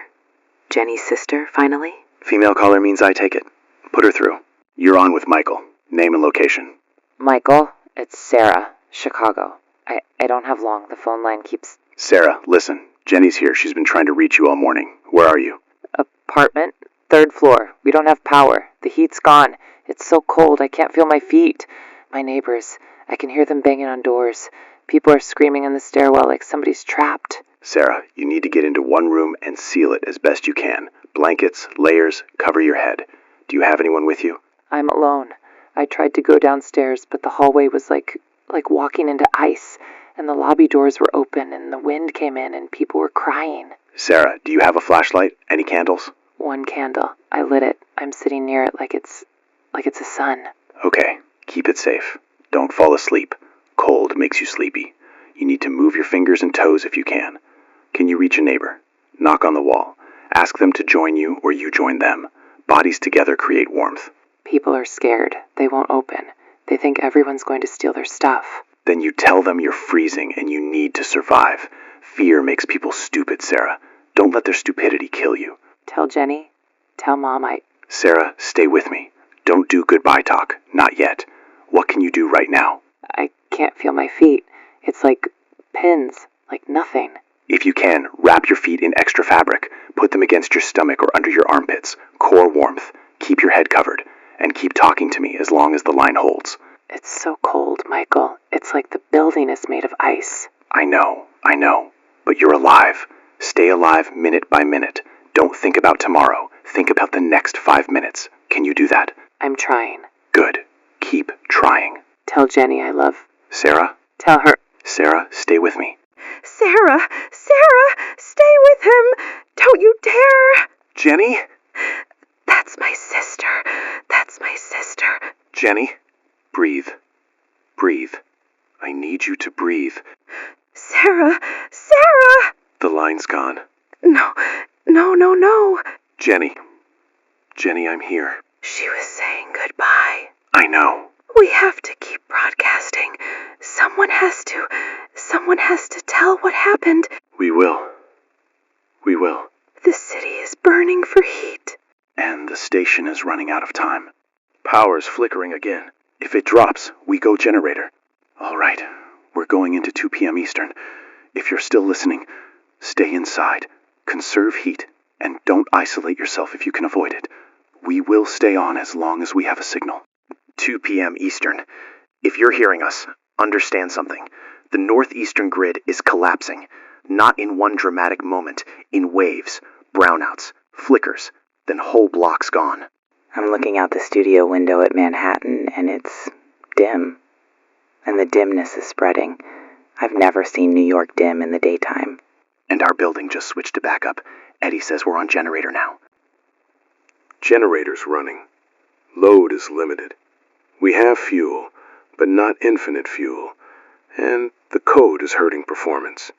Jenny's sister, finally? Female caller means I take it. Put her through. You're on with Michael. Name and location. Michael, it's Sarah, Chicago. I don't have long. The phone line keeps... Sarah, listen. Jenny's here. She's been trying to reach you all morning. Where are you? Apartment, 3rd floor. We don't have power. The heat's gone. It's so cold. I can't feel my feet. My neighbors, I can hear them banging on doors. People are screaming in the stairwell like somebody's trapped. Sarah, you need to get into one room and seal it as best you can. Blankets, layers, cover your head. Do you have anyone with you? I'm alone. I tried to go downstairs, but the hallway was like walking into ice, and the lobby doors were open, and the wind came in, and people were crying. Sarah, do you have a flashlight? Any candles? One candle. I lit it. I'm sitting near it like it's a sun. Okay, keep it safe. Don't fall asleep. Cold makes you sleepy. You need to move your fingers and toes if you can. Can you reach a neighbor? Knock on the wall. Ask them to join you or you join them. Bodies together create warmth. People are scared. They won't open. They think everyone's going to steal their stuff. Then you tell them you're freezing and you need to survive. Fear makes people stupid, Sarah. Don't let their stupidity kill you. Tell Jenny. Tell Mom Sarah, stay with me. Don't do goodbye talk. Not yet. What can you do right now? I can't feel my feet. It's like pins. Like nothing. If you can, wrap your feet in extra fabric. Put them against your stomach or under your armpits. Core warmth. Keep your head covered. And keep talking to me as long as the line holds. It's so cold, Michael. It's like the building is made of ice. I know. But you're alive. Stay alive minute by minute. Don't think about tomorrow. Think about the next 5 minutes. Can you do that? I'm trying. Good. Keep trying. Tell Jenny I love. Sarah? Tell her. Sarah, stay with me. Sarah, stay with him. Don't you dare. Jenny? That's my sister. Jenny, breathe. Breathe. I need you to breathe. Sarah. The line's gone. No. Jenny, I'm here. She was saying goodbye. I know. We have to keep broadcasting. Someone has to tell what happened. We will. The city is burning for heat. And the station is running out of time. Power's flickering again. If it drops, we go generator. All right, we're going into 2 p.m. Eastern. If you're still listening, stay inside, conserve heat, and don't isolate yourself if you can avoid it. We will stay on as long as we have a signal. 2 p.m. Eastern. If you're hearing us, understand something. The northeastern grid is collapsing. Not in one dramatic moment, in waves, brownouts, flickers, then whole blocks gone. I'm looking out the studio window at Manhattan, and it's dim. And the dimness is spreading. I've never seen New York dim in the daytime. And our building just switched to backup. Eddie says we're on generator now. Generator's running. Load is limited. We have fuel, but not infinite fuel. And the code is hurting performance.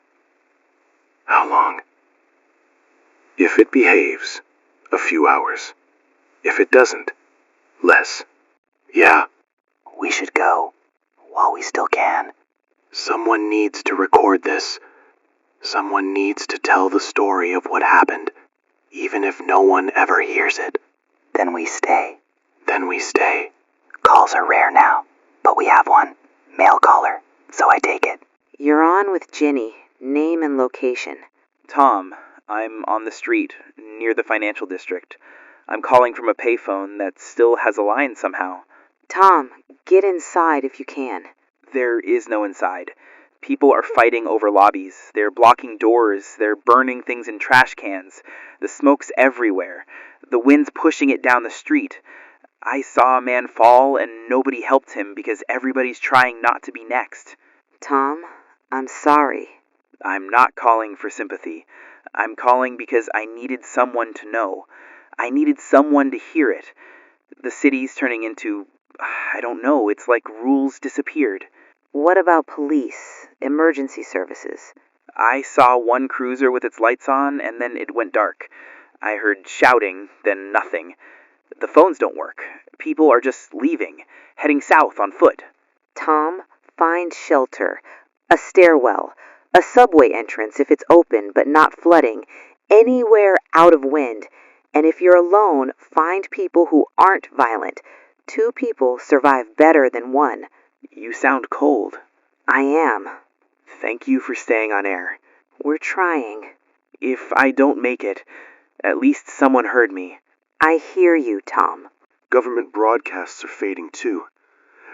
How long? If it behaves, a few hours. If it doesn't, less. Yeah. We should go, while we still can. Someone needs to record this. Someone needs to tell the story of what happened, even if no one ever hears it. Then we stay. Calls are rare now, but we have one. Mail caller, so I take it. You're on with Ginny. Name and location. Tom, I'm on the street, near the financial district. I'm calling from a payphone that still has a line somehow. Tom, get inside if you can. There is no inside. People are fighting over lobbies. They're blocking doors. They're burning things in trash cans. The smoke's everywhere. The wind's pushing it down the street. I saw a man fall and nobody helped him because everybody's trying not to be next. Tom, I'm sorry. I'm not calling for sympathy. I'm calling because I needed someone to know. I needed someone to hear it. The city's turning into, I don't know, it's like rules disappeared. What about police, emergency services? I saw one cruiser with its lights on, and then it went dark. I heard shouting, then nothing. The phones don't work. People are just leaving, heading south on foot. Tom, find shelter. A stairwell. A subway entrance if it's open but not flooding. Anywhere out of wind. And if you're alone, find people who aren't violent. 2 people survive better than 1. You sound cold. I am. Thank you for staying on air. We're trying. If I don't make it, at least someone heard me. I hear you, Tom. Government broadcasts are fading too.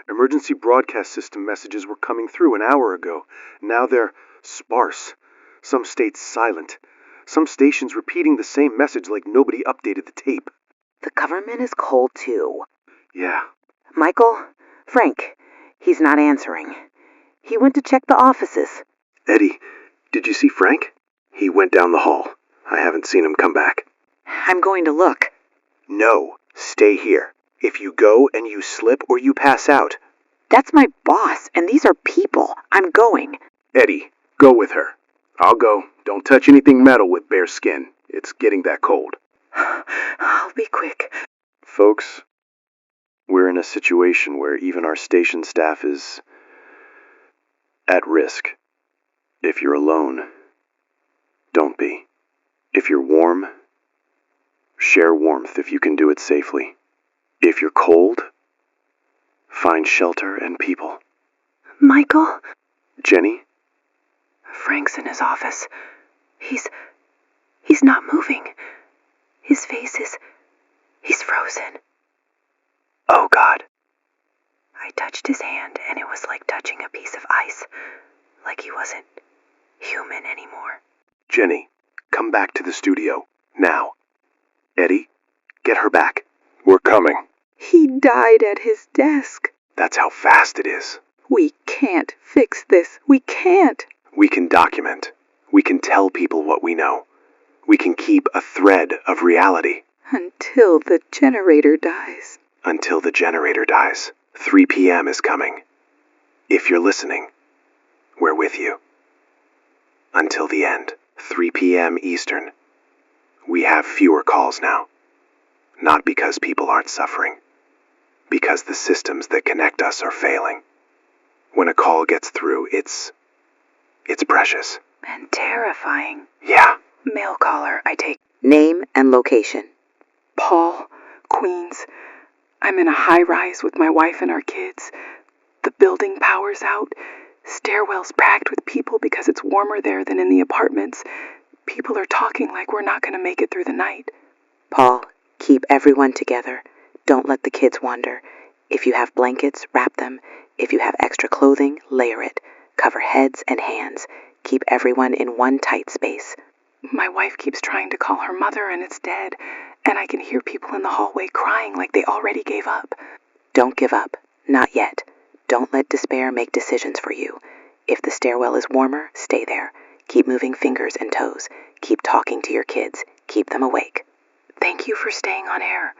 Emergency broadcast system messages were coming through an hour ago. Now they're sparse. Some states silent. Some stations repeating the same message like nobody updated the tape. The government is cold too. Yeah. Michael? Frank? He's not answering. He went to check the offices. Eddie, did you see Frank? He went down the hall. I haven't seen him come back. I'm going to look. No, stay here. If you go and you slip or you pass out. That's my boss, and these are people. I'm going. Eddie, go with her. I'll go. Don't touch anything metal with bare skin. It's getting that cold. I'll be quick. Folks, we're in a situation where even our station staff is at risk. If you're alone, don't be. If you're warm, share warmth if you can do it safely. If you're cold, find shelter and people. Michael? Jenny? Frank's in his office. He's not moving. His face he's frozen. Oh, God. I touched his hand, and it was like touching a piece of ice. Like he wasn't human anymore. Jenny, come back to the studio, now. Eddie, get her back. We're coming. He died at his desk. That's how fast it is. We can't fix this. We can't. We can document. We can tell people what we know. We can keep a thread of reality. Until the generator dies. Until the generator dies. 3 p.m. is coming. If you're listening, we're with you. Until the end, 3 p.m. Eastern. We have fewer calls now. Not because people aren't suffering. Because the systems that connect us are failing. When a call gets through, it's precious. And terrifying. Yeah. Mail caller, I take. Name and location. Paul, Queens. I'm in a high-rise with my wife and our kids. The building power's out. Stairwell's packed with people because it's warmer there than in the apartments. People are talking like we're not going to make it through the night. Paul, keep everyone together. Don't let the kids wander. If you have blankets, wrap them. If you have extra clothing, layer it. Cover heads and hands. Keep everyone in one tight space. My wife keeps trying to call her mother and it's dead. And I can hear people in the hallway crying like they already gave up. Don't give up. Not yet. Don't let despair make decisions for you. If the stairwell is warmer, stay there. Keep moving fingers and toes. Keep talking to your kids. Keep them awake. Thank you for staying on air.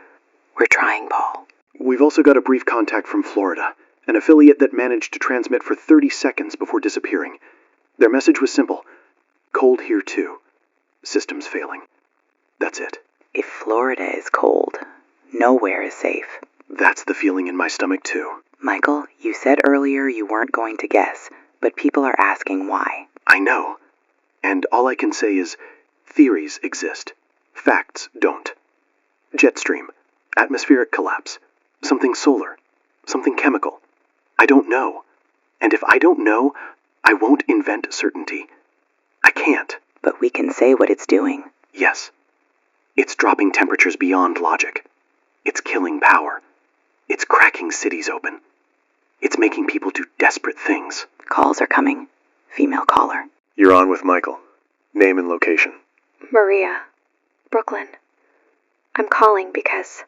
We're trying, Paul. We've also got a brief contact from Florida, an affiliate that managed to transmit for 30 seconds before disappearing. Their message was simple. Cold here too. Systems failing. That's it. If Florida is cold, nowhere is safe. That's the feeling in my stomach too. Michael, you said earlier you weren't going to guess, but people are asking why. I know. And all I can say is, theories exist. Facts don't. Jet stream. Atmospheric collapse. Something solar. Something chemical. I don't know. And if I don't know, I won't invent certainty. I can't. But we can say what it's doing. Yes. It's dropping temperatures beyond logic. It's killing power. It's cracking cities open. It's making people do desperate things. Calls are coming. Female caller. You're on with Michael. Name and location. Maria, Brooklyn. I'm calling because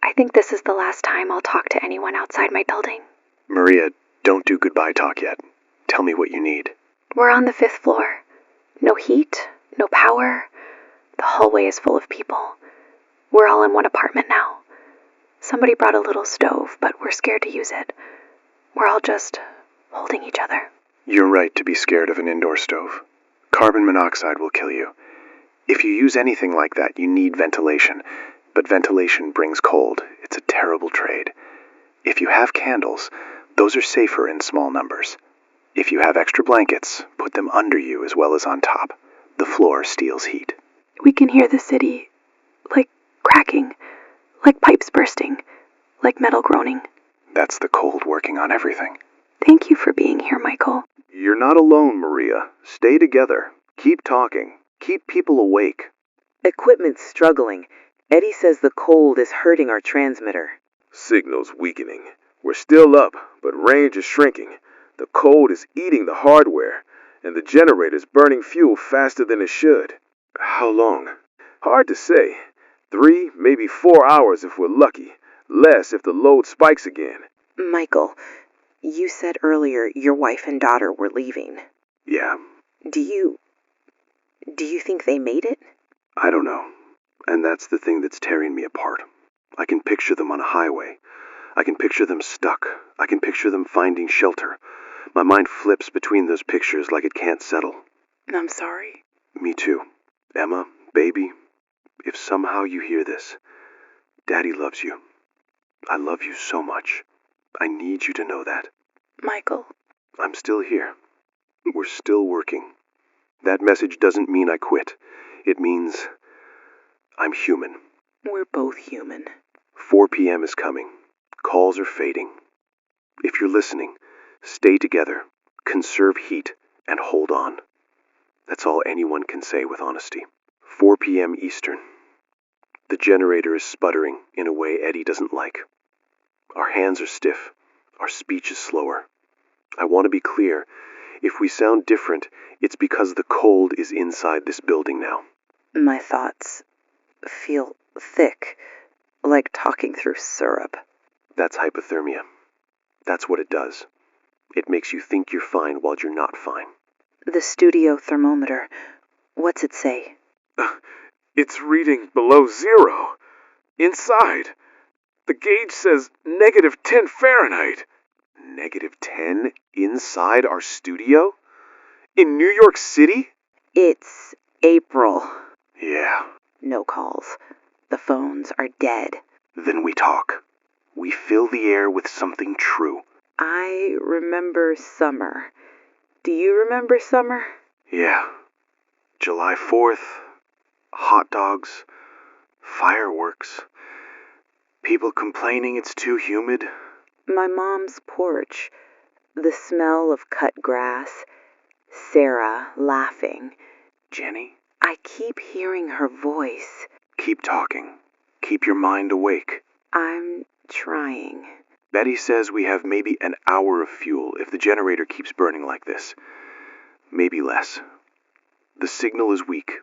I think this is the last time I'll talk to anyone outside my building. Maria, don't do goodbye talk yet. Tell me what you need. We're on the 5th floor. No heat, no power. The hallway is full of people. We're all in one apartment now. Somebody brought a little stove, but we're scared to use it. We're all just holding each other. You're right to be scared of an indoor stove. Carbon monoxide will kill you. If you use anything like that, you need ventilation. But ventilation brings cold. It's a terrible trade. If you have candles, those are safer in small numbers. If you have extra blankets, put them under you as well as on top. The floor steals heat. We can hear the city, like cracking, like pipes bursting, like metal groaning. That's the cold working on everything. Thank you for being here, Michael. You're not alone, Maria. Stay together. Keep talking. Keep people awake. Equipment's struggling. Eddie says the cold is hurting our transmitter. Signal's weakening. We're still up, but range is shrinking. The cold is eating the hardware, and the generator's burning fuel faster than it should. How long? Hard to say. 3, maybe 4 hours if we're lucky. Less if the load spikes again. Michael, you said earlier your wife and daughter were leaving. Yeah, Do you think they made it? I don't know. And that's the thing that's tearing me apart. I can picture them on a highway. I can picture them stuck. I can picture them finding shelter. My mind flips between those pictures like it can't settle. I'm sorry. Me too. Emma, baby, if somehow you hear this, Daddy loves you. I love you so much. I need you to know that. Michael. I'm still here. We're still working. That message doesn't mean I quit. It means I'm human. We're both human. 4 p.m. is coming. Calls are fading. If you're listening, stay together, conserve heat, and hold on. That's all anyone can say with honesty. 4 p.m. Eastern. The generator is sputtering in a way Eddie doesn't like. Our hands are stiff. Our speech is slower. I want to be clear. If we sound different, it's because the cold is inside this building now. My thoughts feel thick, like talking through syrup. That's hypothermia. That's what it does. It makes you think you're fine while you're not fine. The studio thermometer, what's it say? It's reading below 0. Inside. The gauge says -10 Fahrenheit. -10 inside our studio? In New York City? It's April. Yeah. No calls. The phones are dead. Then we talk. We fill the air with something true. I remember summer. Do you remember summer? Yeah. July 4th. Hot dogs. Fireworks. People complaining it's too humid. My mom's porch. The smell of cut grass. Sarah laughing. Jenny, I keep hearing her voice. keep talking. Keep your mind awake. I'm trying. Betty says we have maybe an hour of fuel if the generator keeps burning like this. Maybe less. The signal is weak.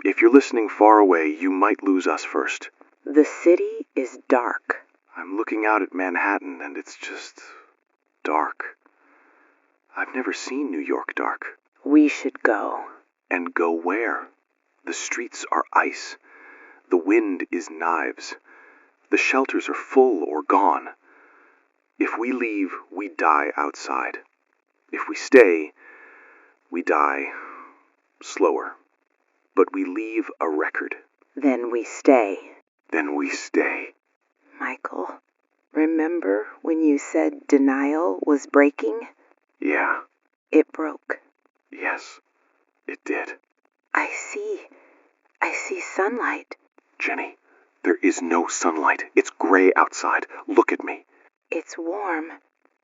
If you're listening far away, you might lose us first. The city is dark. I'm looking out at Manhattan and it's just dark. I've never seen New York dark. We should go. And go where? The streets are ice. The wind is knives. The shelters are full or gone. If we leave, we die outside. If we stay, we die slower. But we leave a record. Then we stay. Then we stay. Michael, remember when you said denial was breaking? Yeah, It broke. yes, it did. I see sunlight. Jenny, there is no sunlight. It's gray outside. Look at me. It's warm.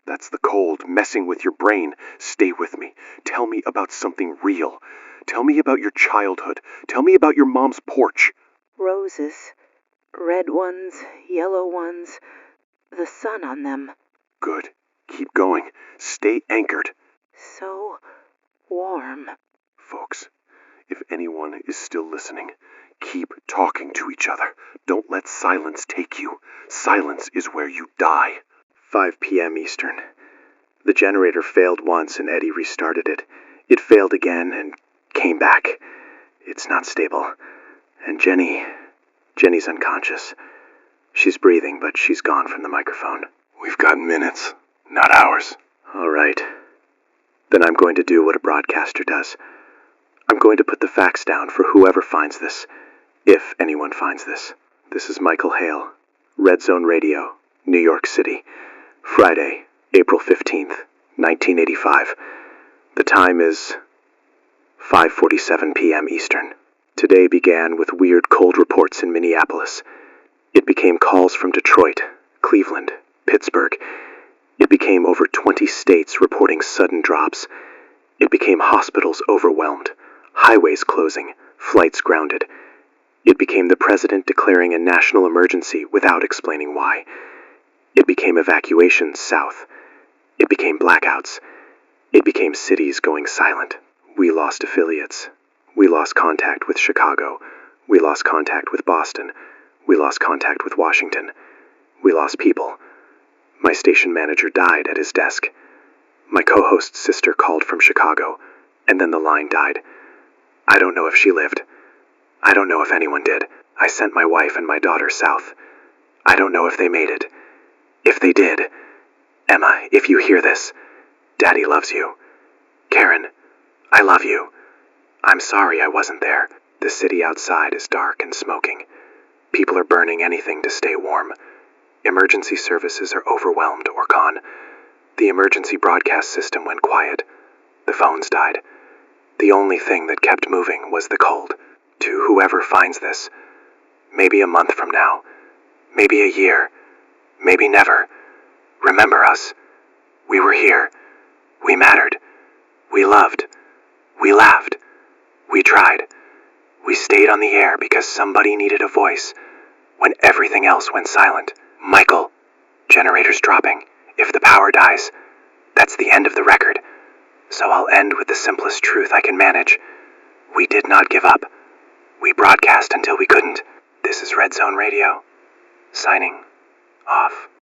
That's the cold messing with your brain. Stay with me. Tell me about something real. Tell me about your childhood. Tell me about your mom's porch. Roses. Red ones, yellow ones. The sun on them. Good. Keep going. Stay anchored. So warm. Folks, if anyone is still listening, keep talking to each other. Don't let silence take you. Silence is where you die. 5 p.m. Eastern. The generator failed once and Eddie restarted it. It failed again and came back. It's not stable. And Jenny's unconscious. She's breathing, but she's gone from the microphone. We've got minutes, not hours. All right. Then I'm going to do what a broadcaster does. I'm going to put the facts down for whoever finds this, if anyone finds this. This is Michael Hale, Red Zone Radio, New York City, Friday, April 15th, 1985. The time is 5:47 p.m. Eastern. Today began with weird cold reports in Minneapolis. It became calls from Detroit, Cleveland, Pittsburgh. It became over 20 states reporting sudden drops. It became hospitals overwhelmed, highways closing, flights grounded. It became the president declaring a national emergency without explaining why. It became evacuations south. It became blackouts. It became cities going silent. We lost affiliates. We lost contact with Chicago. We lost contact with Boston. We lost contact with Washington. We lost people. My station manager died at his desk. My co-host's sister called from Chicago, and then the line died. I don't know if she lived. I don't know if anyone did. I sent my wife and my daughter south. I don't know if they made it. If they did, Emma, if you hear this, Daddy loves you. Karen, I love you. I'm sorry I wasn't there. The city outside is dark and smoking. People are burning anything to stay warm. Emergency services are overwhelmed or gone. The emergency broadcast system went quiet. The phones died. The only thing that kept moving was the cold. To whoever finds this, maybe a month from now, maybe a year, maybe never, remember us. We were here. We mattered. We loved. We laughed. We tried. We stayed on the air because somebody needed a voice when everything else went silent. Michael, generator's dropping. If the power dies, that's the end of the record. So I'll end with the simplest truth I can manage. We did not give up. We broadcast until we couldn't. This is Red Zone Radio, signing off.